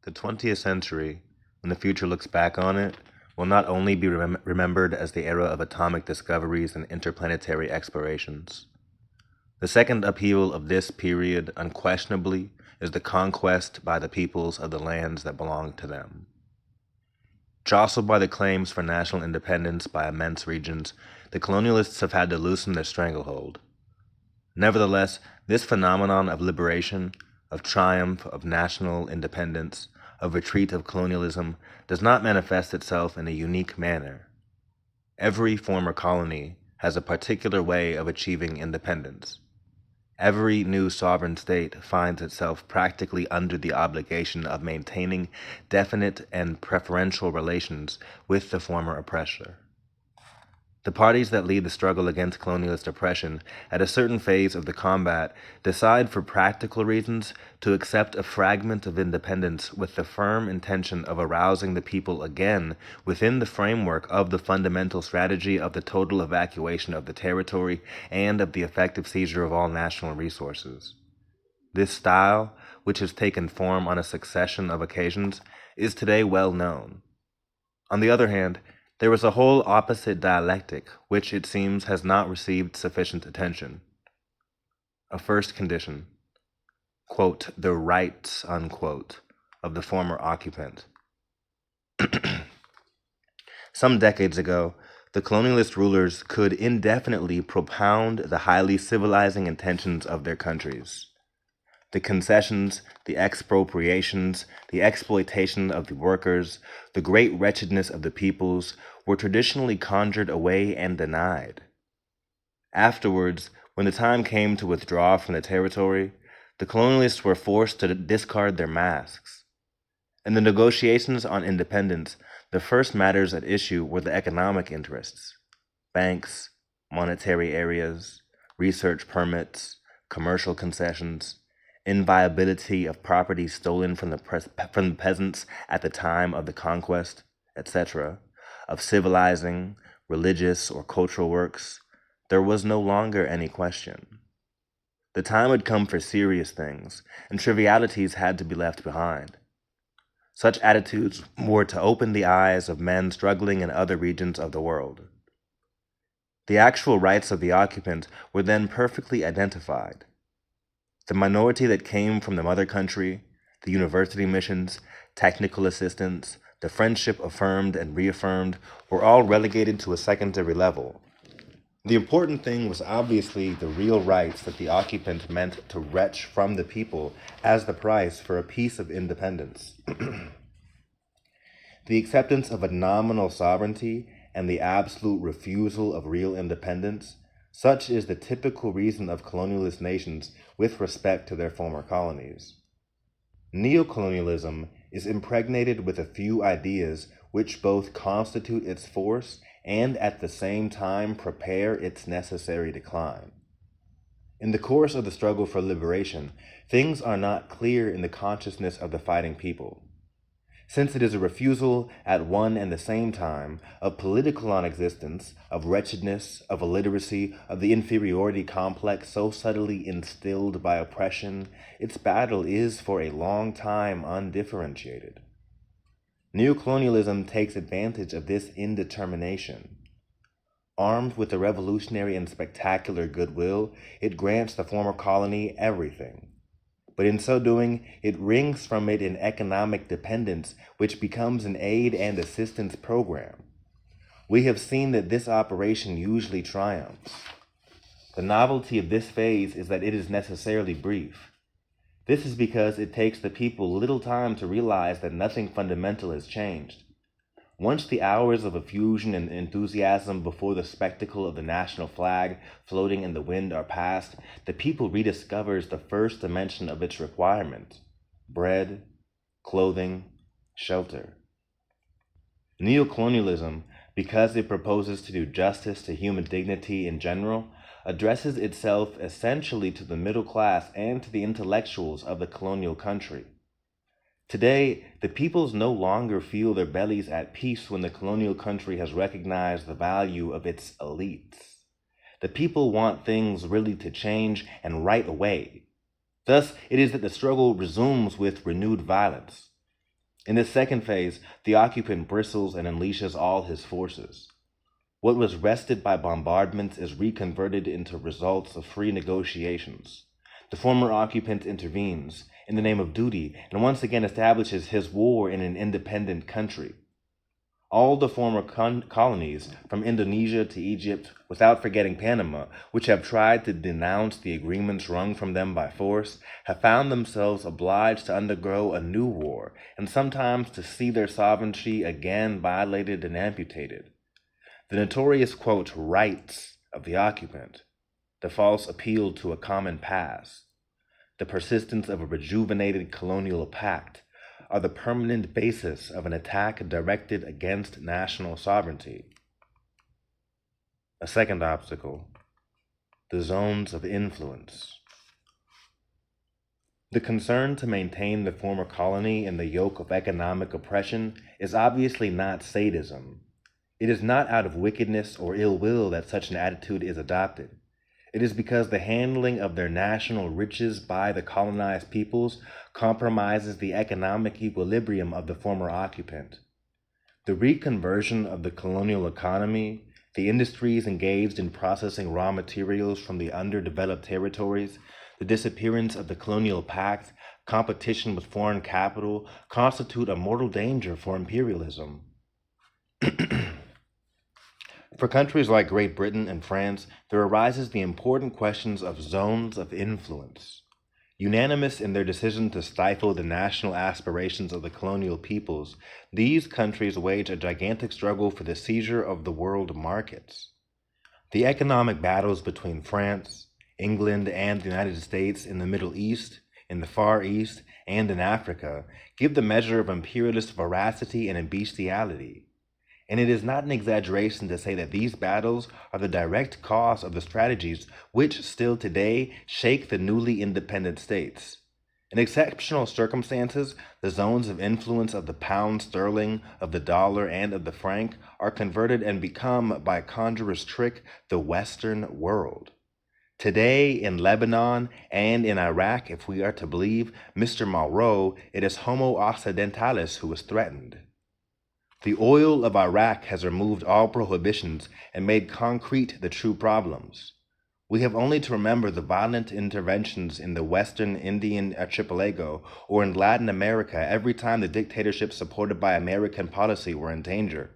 The 20th century, when the future looks back on it, will not only be remembered as the era of atomic discoveries and interplanetary explorations. The second upheaval of this period, unquestionably, is the conquest by the peoples of the lands that belong to them. Jostled by the claims for national independence by immense regions, the colonialists have had to loosen their stranglehold. Nevertheless, this phenomenon of liberation, of triumph, of national independence, of retreat of colonialism, does not manifest itself in a unique manner. Every former colony has a particular way of achieving independence. Every new sovereign state finds itself practically under the obligation of maintaining definite and preferential relations with the former oppressor. The parties that lead the struggle against colonialist oppression at a certain phase of the combat decide for practical reasons to accept a fragment of independence with the firm intention of arousing the people again within the framework of the fundamental strategy of the total evacuation of the territory and of the effective seizure of all national resources. This style, which has taken form on a succession of occasions, is today well known. On the other hand, there is a whole opposite dialectic which, it seems, has not received sufficient attention. A first condition, quote, the rights, unquote, of the former occupant. Some decades ago, the colonialist rulers could indefinitely propound the highly civilizing intentions of their countries. The concessions, the expropriations, the exploitation of the workers, the great wretchedness of the peoples were traditionally conjured away and denied. Afterwards, when the time came to withdraw from the territory, the colonialists were forced to discard their masks. In the negotiations on independence, the first matters at issue were the economic interests: banks, monetary areas, research permits, commercial concessions, inviolability of property stolen from the peasants at the time of the conquest, etc., of civilizing, religious, or cultural works, there was no longer any question. The time had come for serious things, and trivialities had to be left behind. Such attitudes were to open the eyes of men struggling in other regions of the world. The actual rights of the occupant were then perfectly identified. The minority that came from the mother country, the university missions, technical assistance, the friendship affirmed and reaffirmed, were all relegated to a secondary level. The important thing was obviously the real rights that the occupant meant to wrench from the people as the price for a piece of independence. The acceptance of a nominal sovereignty and the absolute refusal of real independence, such is the typical reason of colonialist nations with respect to their former colonies. Neocolonialism is impregnated with a few ideas which both constitute its force and at the same time prepare its necessary decline. In the course of the struggle for liberation, things are not clear in the consciousness of the fighting people. Since it is a refusal at one and the same time of political non-existence, of wretchedness, of illiteracy, of the inferiority complex so subtly instilled by oppression, its battle is for a long time undifferentiated. Neocolonialism takes advantage of this indetermination. Armed with the revolutionary and spectacular goodwill, it grants the former colony everything. But in so doing, it wrings from it an economic dependence which becomes an aid and assistance program. We have seen that this operation usually triumphs. The novelty of this phase is that it is necessarily brief. This is because it takes the people little time to realize that nothing fundamental has changed. Once the hours of effusion and enthusiasm before the spectacle of the national flag floating in the wind are past, the people rediscovers the first dimension of its requirement: bread, clothing, shelter. Neocolonialism, because it proposes to do justice to human dignity in general, addresses itself essentially to the middle class and to the intellectuals of the colonial country. Today, the peoples no longer feel their bellies at peace when the colonial country has recognized the value of its elites. The people want things really to change and right away. Thus, it is that the struggle resumes with renewed violence. In this second phase, the occupant bristles and unleashes all his forces. What was wrested by bombardments is reconverted into results of free negotiations. The former occupant intervenes in the name of duty and once again establishes his war in an independent country. All the former colonies, from Indonesia to Egypt, without forgetting Panama, which have tried to denounce the agreements wrung from them by force, have found themselves obliged to undergo a new war, and sometimes to see their sovereignty again violated and amputated. The notorious, quote, rights of the occupant, the false appeal to a common past, the persistence of a rejuvenated colonial pact, are the permanent basis of an attack directed against national sovereignty. A second obstacle, the zones of influence. The concern to maintain the former colony in the yoke of economic oppression is obviously not sadism. It is not out of wickedness or ill will that such an attitude is adopted. It is because the handling of their national riches by the colonized peoples compromises the economic equilibrium of the former occupant. The reconversion of the colonial economy, the industries engaged in processing raw materials from the underdeveloped territories, the disappearance of the colonial pact, competition with foreign capital constitute a mortal danger for imperialism. For countries like Great Britain and France, there arises the important questions of zones of influence. Unanimous in their decision to stifle the national aspirations of the colonial peoples, these countries wage a gigantic struggle for the seizure of the world markets. The economic battles between France, England, and the United States in the Middle East, in the Far East, and in Africa give the measure of imperialist veracity and bestiality. And it is not an exaggeration to say that these battles are the direct cause of the strategies which still today shake the newly independent states. In exceptional circumstances, the zones of influence of the pound sterling, of the dollar, and of the franc are converted and become, by conjurer's trick, the Western world. Today, in Lebanon and in Iraq, if we are to believe Mr. Malraux, it is Homo Occidentalis who is threatened. The oil of Iraq has removed all prohibitions and made concrete the true problems. We have only to remember the violent interventions in the Western Indian archipelago or in Latin America every time the dictatorships supported by American policy were in danger.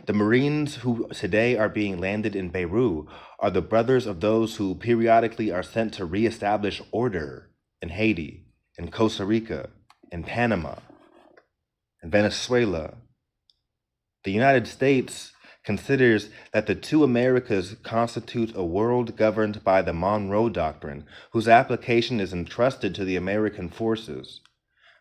The Marines who today are being landed in Beirut are the brothers of those who periodically are sent to reestablish order in Haiti, in Costa Rica, in Panama, in Venezuela. The United States considers that the two Americas constitute a world governed by the Monroe Doctrine, whose application is entrusted to the American forces.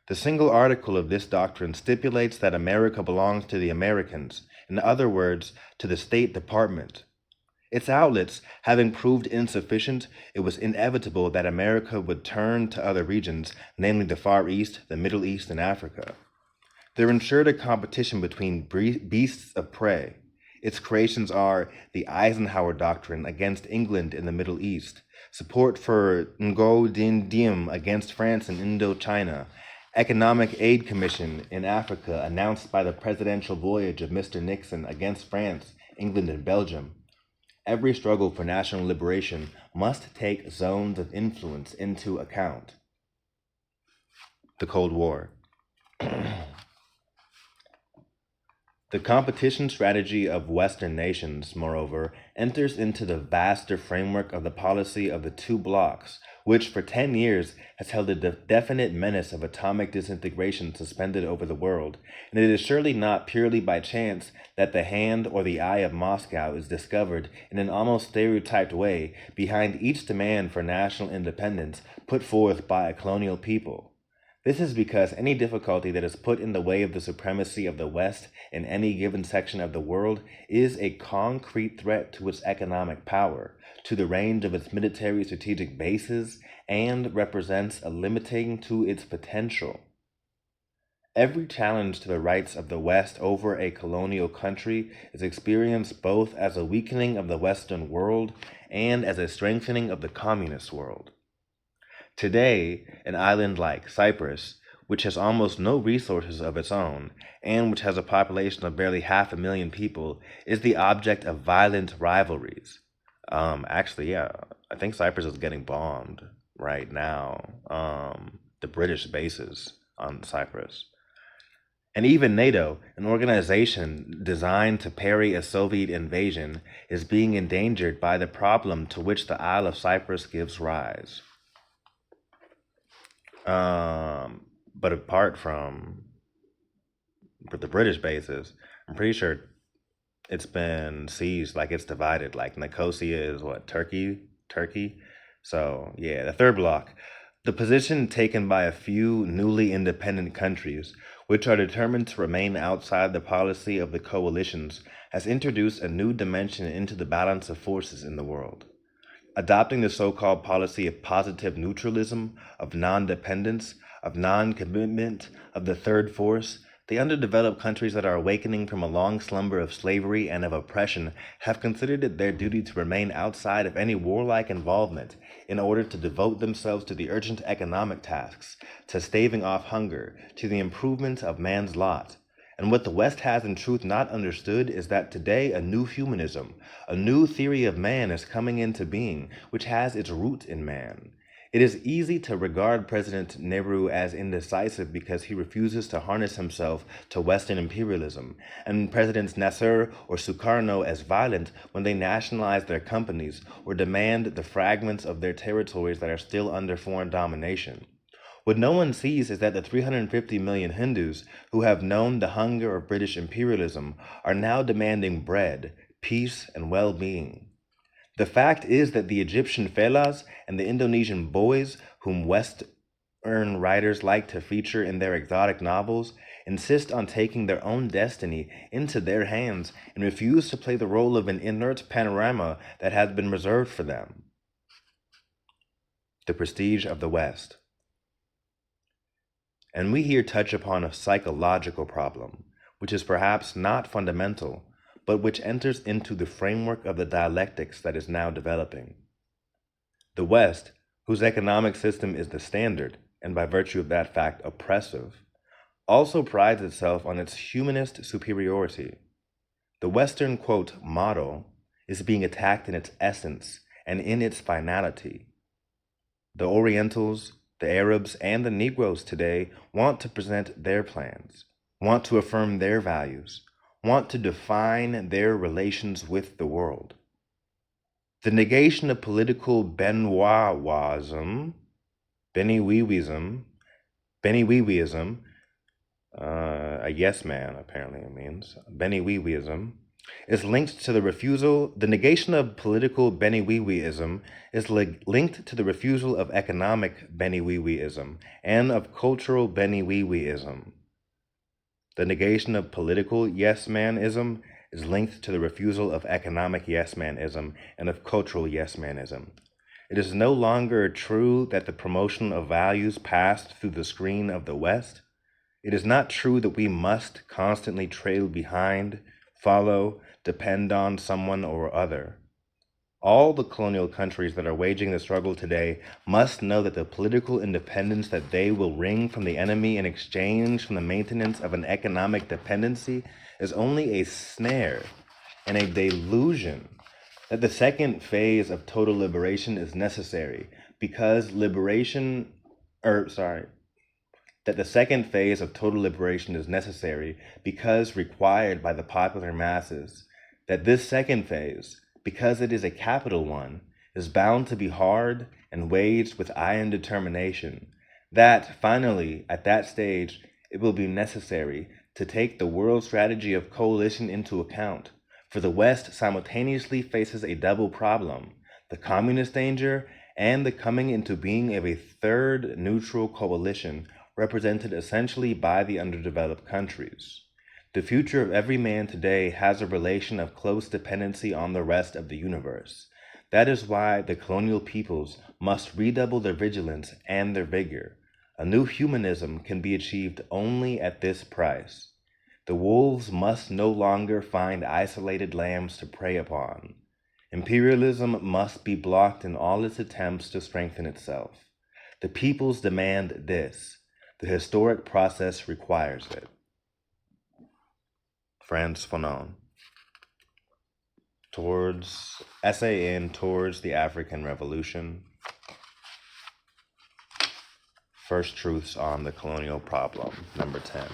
The single article of this doctrine stipulates that America belongs to the Americans, in other words, to the State Department. Its outlets having proved insufficient, it was inevitable that America would turn to other regions, namely the Far East, the Middle East, and Africa. There ensured a competition between beasts of prey. Its creations are the Eisenhower Doctrine against England in the Middle East, support for Ngo Dinh Diem against France in Indochina, Economic Aid Commission in Africa announced by the presidential voyage of Mr. Nixon against France, England, and Belgium. Every struggle for national liberation must take zones of influence into account. The Cold War. The competition strategy of Western nations, moreover, enters into the vaster framework of the policy of the two blocs, which for 10 years has held a definite menace of atomic disintegration suspended over the world, and it is surely not purely by chance that the hand or the eye of Moscow is discovered in an almost stereotyped way behind each demand for national independence put forth by a colonial people. This is because any difficulty that is put in the way of the supremacy of the West in any given section of the world is a concrete threat to its economic power, to the range of its military strategic bases, and represents a limiting to its potential. Every challenge to the rights of the West over a colonial country is experienced both as a weakening of the Western world and as a strengthening of the communist world. Today, an island like Cyprus, which has almost no resources of its own, and which has a population of barely 500,000 people, is the object of violent rivalries. Actually, yeah, I think Cyprus is getting bombed right now. The British bases on Cyprus. And even NATO, an organization designed to parry a Soviet invasion, is being endangered by the problem to which the Isle of Cyprus gives rise. But apart from the British bases, I'm pretty sure it's been seized, like it's divided. Like Nicosia is what, Turkey? Turkey? So, yeah, the third block. The position taken by a few newly independent countries, which are determined to remain outside the policy of the coalitions, has introduced a new dimension into the balance of forces in the world. Adopting the so-called policy of positive neutralism, of non-dependence, of non-commitment, of the third force, the underdeveloped countries that are awakening from a long slumber of slavery and of oppression have considered it their duty to remain outside of any warlike involvement in order to devote themselves to the urgent economic tasks, to staving off hunger, to the improvement of man's lot. And what the West has in truth not understood is that today a new humanism, a new theory of man is coming into being, which has its root in man. It is easy to regard President Nehru as indecisive because he refuses to harness himself to Western imperialism, and Presidents Nasser or Sukarno as violent when they nationalize their companies or demand the fragments of their territories that are still under foreign domination. What no one sees is that the 350 million Hindus who have known the hunger of British imperialism are now demanding bread, peace, and well-being. The fact is that the Egyptian fellahs and the Indonesian boys, whom Western writers like to feature in their exotic novels, insist on taking their own destiny into their hands and refuse to play the role of an inert panorama that has been reserved for them. The prestige of the West. And we here touch upon a psychological problem, which is perhaps not fundamental, but which enters into the framework of the dialectics that is now developing. The West, whose economic system is the standard, and by virtue of that fact oppressive, also prides itself on its humanist superiority. The Western, quote, model is being attacked in its essence and in its finality. The Orientals, the Arabs, and the Negroes today want to present their plans, want to affirm their values, want to define their relations with the world. The negation of political Benoitism, a yes man apparently it means, Benoitism, is linked to the refusal, the negation of political Benoitism is linked to the refusal of economic Benoitism and of cultural Benoitism. The negation of political yes-manism is linked to the refusal of economic yes-manism and of cultural yes-manism. It is no longer true that the promotion of values passed through the screen of the West. It is not true that we must constantly trail behind, follow, depend on someone or other. All the colonial countries that are waging the struggle today must know that the political independence that they will wring from the enemy in exchange from the maintenance of an economic dependency is only a snare and a delusion. That the second phase of total liberation is necessary because that the second phase of total liberation is necessary because required by the popular masses. That this second phase, because it is a capital one, is bound to be hard and waged with iron determination. That, finally, at that stage, it will be necessary to take the world strategy of coalition into account, for the West simultaneously faces a double problem, the communist danger and the coming into being of a third neutral coalition represented essentially by the underdeveloped countries. The future of every man today has a relation of close dependency on the rest of the universe. That is why the colonial peoples must redouble their vigilance and their vigor. A new humanism can be achieved only at this price. The wolves must no longer find isolated lambs to prey upon. Imperialism must be blocked in all its attempts to strengthen itself. The peoples demand this. The historic process requires it. Frantz, Fanon. Towards the African Revolution. First Truths on the Colonial Problem, number 10.